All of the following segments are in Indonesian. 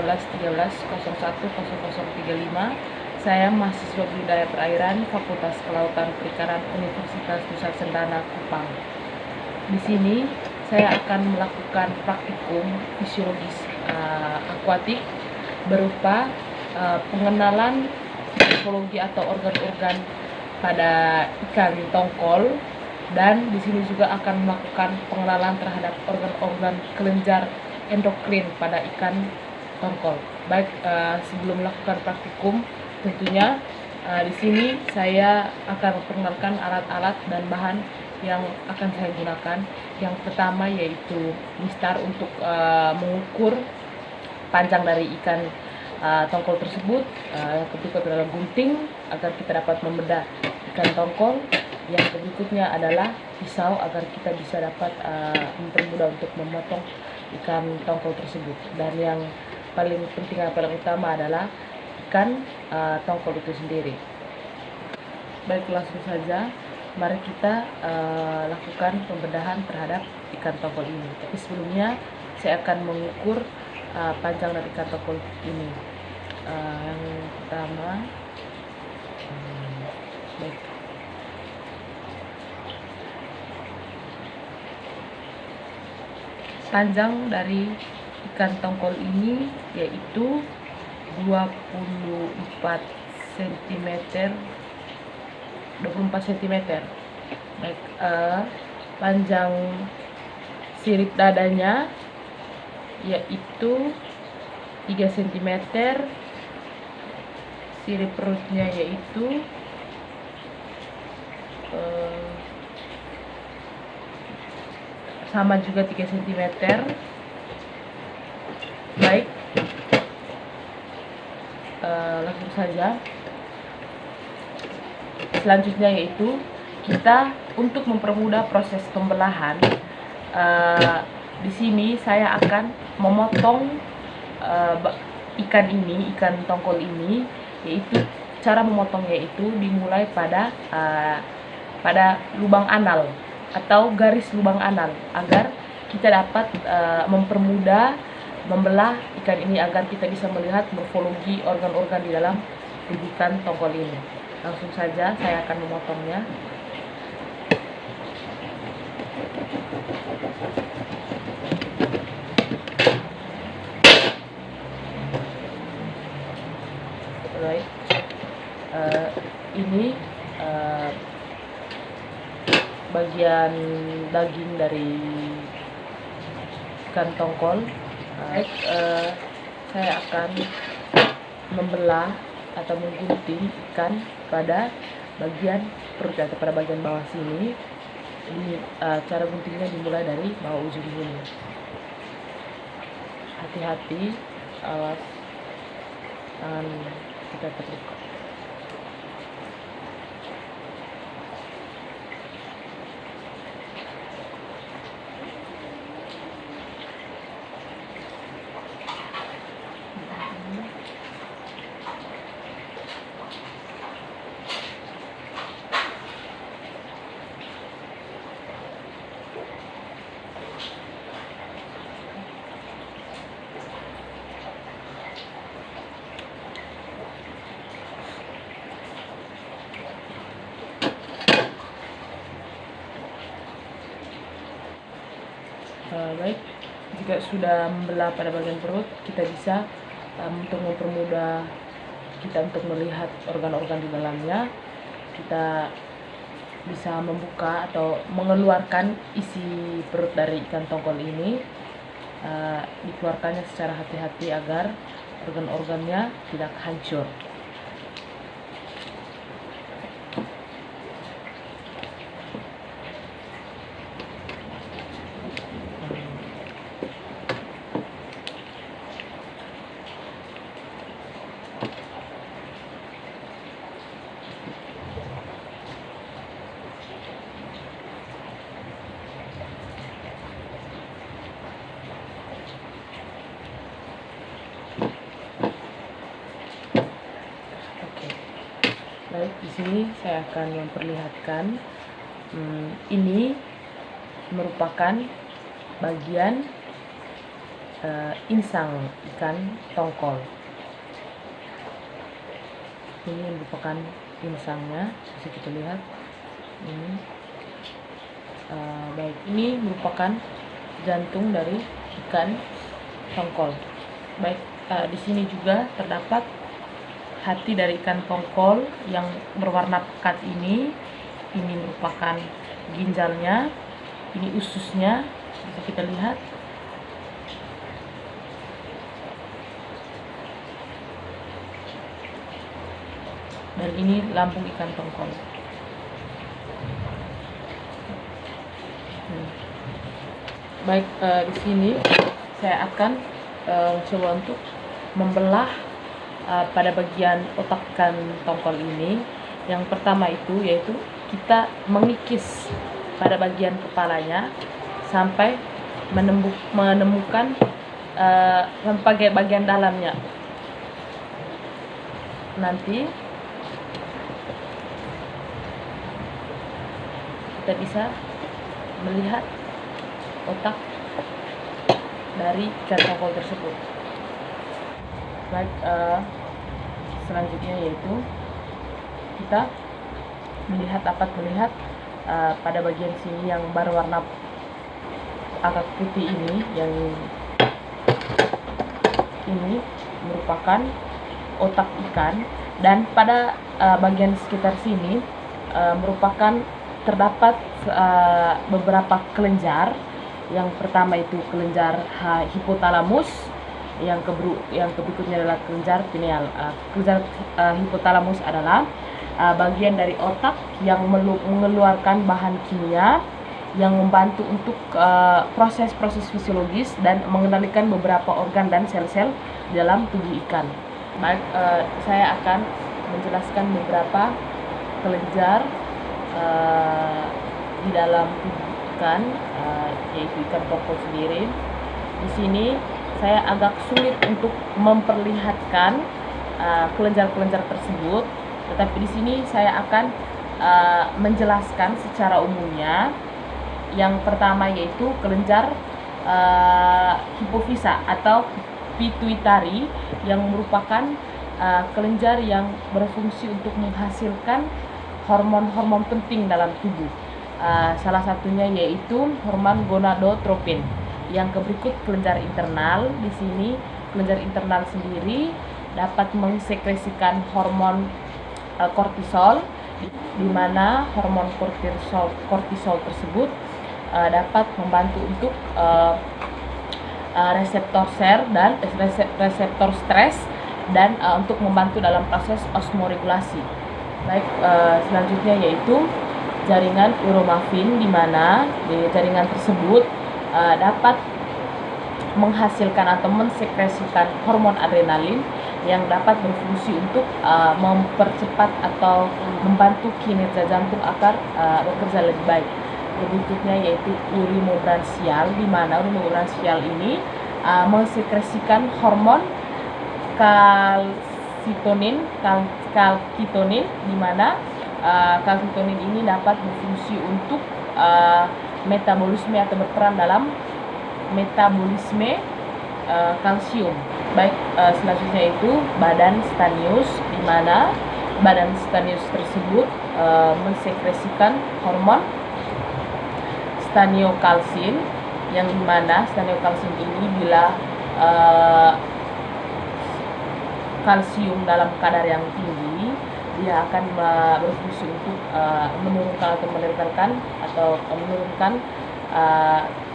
1513010035. Saya mahasiswa Budidaya Perairan Fakultas Kelautan Perikanan Universitas Nusa Cendana Kupang. Di sini saya akan melakukan praktikum fisiologis akuatik berupa pengenalan morfologi atau organ-organ pada ikan tongkol, dan di sini juga akan melakukan pengenalan terhadap organ-organ kelenjar endokrin pada ikan tongkol. Baik, sebelum melakukan praktikum, tentunya di sini saya akan memperkenalkan alat-alat dan bahan yang akan saya gunakan. Yang pertama yaitu mistar untuk mengukur panjang dari ikan tongkol tersebut. Yang berikut adalah gunting agar kita dapat membedah ikan tongkol. Yang berikutnya adalah pisau agar kita bisa dapat mempermudah untuk memotong ikan tongkol tersebut. Dan yang paling penting dan paling utama adalah ikan tongkol itu sendiri. Baik, langsung saja mari kita lakukan pembedahan terhadap ikan tongkol ini. Tapi sebelumnya saya akan mengukur panjang dari ikan tongkol ini. Yang pertama, baik, panjang dari ikan tongkol ini yaitu 24 cm. Baik, panjang sirip dadanya yaitu 3 cm, sirip perutnya yaitu sama juga 3 cm. Baik, langsung saja. Selanjutnya yaitu kita untuk mempermudah proses pembelahan, di sini saya akan memotong ikan tongkol ini, yaitu cara memotongnya itu dimulai pada lubang anal atau garis lubang anal, agar kita dapat mempermudah membelah ikan ini agar kita bisa melihat morfologi organ-organ di dalam tubuh ikan tongkol ini. Langsung saja saya akan memotongnya. Baik, ini bagian daging dari ikan tongkol. Baik, saya akan membelah atau menggunting ikan pada bagian perut atau pada bagian bawah sini. Ini cara guntingnya dimulai dari bawah ujung dulu. Hati-hati, awas tangan kita terluka. Baik, jika sudah membelah pada bagian perut, kita bisa untuk mempermudah kita untuk melihat organ-organ di dalamnya, kita bisa membuka atau mengeluarkan isi perut dari ikan tongkol ini. Dikeluarkannya secara hati-hati agar organ-organnya tidak hancur. Baik, di sini saya akan memperlihatkan ini merupakan bagian insang ikan tongkol. Ini merupakan insangnya, bisa kita lihat ini. Baik, ini merupakan jantung dari ikan tongkol. Baik, di sini juga terdapat hati dari ikan tongkol yang berwarna pekat ini. Ini merupakan ginjalnya, ini ususnya, bisa kita lihat. Dan ini lambung ikan tongkol. Baik, di sini saya akan coba untuk membelah pada bagian otak ikan tongkol ini. Yang pertama itu yaitu kita mengikis pada bagian kepalanya sampai menemukan sampai bagian dalamnya. Nanti kita bisa melihat otak dari ikan tongkol tersebut. Baik, selanjutnya yaitu kita dapat melihat pada bagian sini yang berwarna agak putih ini, yang ini merupakan otak ikan, dan pada bagian sekitar sini merupakan terdapat beberapa kelenjar. Yang pertama itu kelenjar hipotalamus, yang berikutnya adalah kelenjar pineal. Kelenjar hipotalamus adalah bagian dari otak yang mengeluarkan bahan kimia yang membantu untuk proses-proses fisiologis dan mengendalikan beberapa organ dan sel-sel dalam tubuh ikan. Baik, saya akan menjelaskan beberapa kelenjar di dalam tubuh ikan, yaitu ikan tongkol sendiri. Di sini saya agak sulit untuk memperlihatkan kelenjar-kelenjar tersebut, tetapi di sini saya akan menjelaskan secara umumnya. Yang pertama yaitu kelenjar hipofisa atau pituitari, yang merupakan kelenjar yang berfungsi untuk menghasilkan hormon-hormon penting dalam tubuh. Salah satunya yaitu hormon gonadotropin. Yang berikut kelenjar internal. Di sini kelenjar internal sendiri dapat mengsekresikan hormon kortisol, di mana hormon kortisol tersebut dapat membantu untuk reseptor ser dan reseptor stres, dan untuk membantu dalam proses osmoregulasi. Baik, selanjutnya yaitu jaringan uromafin, di mana jaringan tersebut dapat menghasilkan atau mensekresikan hormon adrenalin yang dapat berfungsi untuk mempercepat atau membantu kinerja jantung agar bekerja lebih baik. Berikutnya yaitu urinobranchial, di mana urinobranchial ini mensekresikan hormon kalsitonin, di mana kalsitonin ini dapat berfungsi untuk metabolisme atau berperan dalam metabolisme kalsium. Baik, selanjutnya itu badan stanius, di mana badan stanius tersebut mensekresikan hormon staniokalsin, yang dimana staniokalsin ini bila kalsium dalam kadar yang tinggi, dia akan berfungsi untuk menurunkan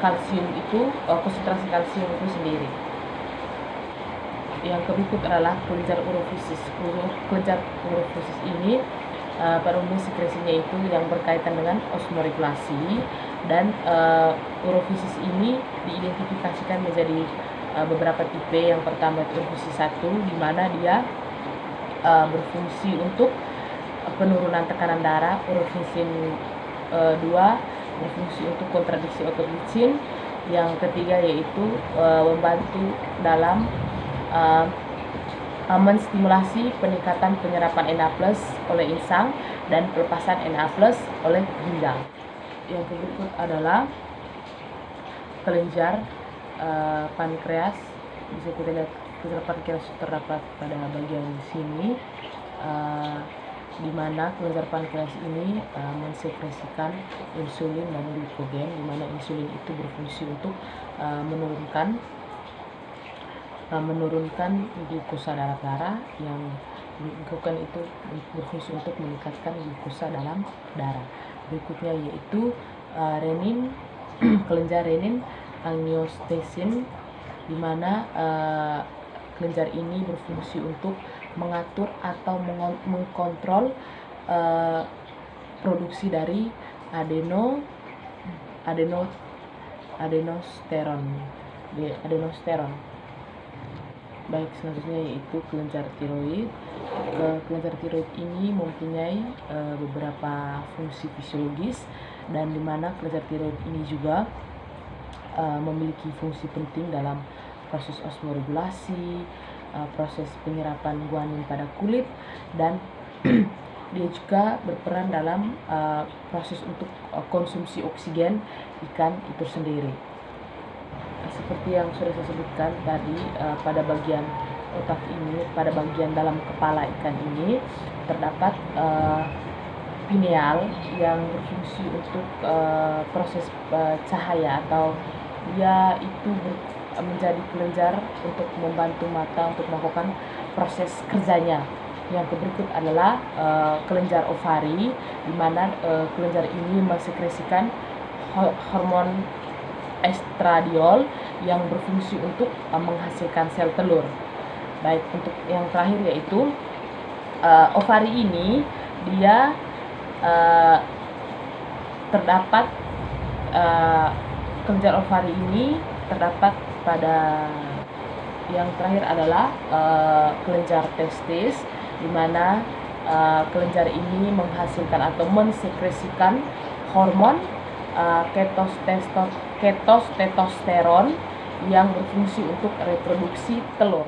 kalsium itu, konsentrasi kalsium itu sendiri. Yang berikut adalah kelenjar urofisis. Kelenjar urofisis ini pada umumnya sekresinya itu yang berkaitan dengan osmoregulasi, dan urofisis ini diidentifikasikan menjadi beberapa tipe. Yang pertama itu urofisis 1, di mana dia berfungsi untuk penurunan tekanan darah. Urofisis 2 berfungsi untuk kontradiksi otolitsin. Yang ketiga yaitu membantu dalam menstimulasi peningkatan penyerapan Na+ oleh insang dan pelepasan Na+ oleh ginjal. Yang berikut adalah kelenjar pankreas. Bisa kita lihat kelenjar pankreas terdapat pada bagian sini, di mana kelenjar pankreas ini mensekresikan insulin dan glikogen, di mana insulin itu berfungsi untuk menurunkan glukosa dalam darah, yang glikogen itu berfungsi untuk meningkatkan glukosa dalam darah. Berikutnya yaitu renin, kelenjar renin angiotensin, di mana kelenjar ini berfungsi untuk mengatur atau mengkontrol produksi dari adenosteron. Baik, selanjutnya yaitu kelenjar tiroid. Kelenjar tiroid ini mempunyai beberapa fungsi fisiologis, dan di mana kelenjar tiroid ini juga memiliki fungsi penting dalam proses osmoregulasi, proses penyerapan guanin pada kulit, dan dia juga berperan dalam proses untuk konsumsi oksigen ikan itu sendiri. Seperti yang sudah saya sebutkan tadi, pada bagian otak ini, pada bagian dalam kepala ikan ini terdapat pineal yang berfungsi untuk proses cahaya, atau dia itu menjadi kelenjar untuk membantu mata untuk melakukan proses kerjanya. Yang berikut adalah kelenjar ovari, di mana kelenjar ini mensekresikan hormon estradiol yang berfungsi untuk menghasilkan sel telur. Baik, untuk yang terakhir yaitu ovari ini, dia terdapat kelenjar ovari ini terdapat pada, yang terakhir adalah kelenjar testis, di mana kelenjar ini menghasilkan atau mensekresikan hormon ketosteron yang berfungsi untuk reproduksi telur.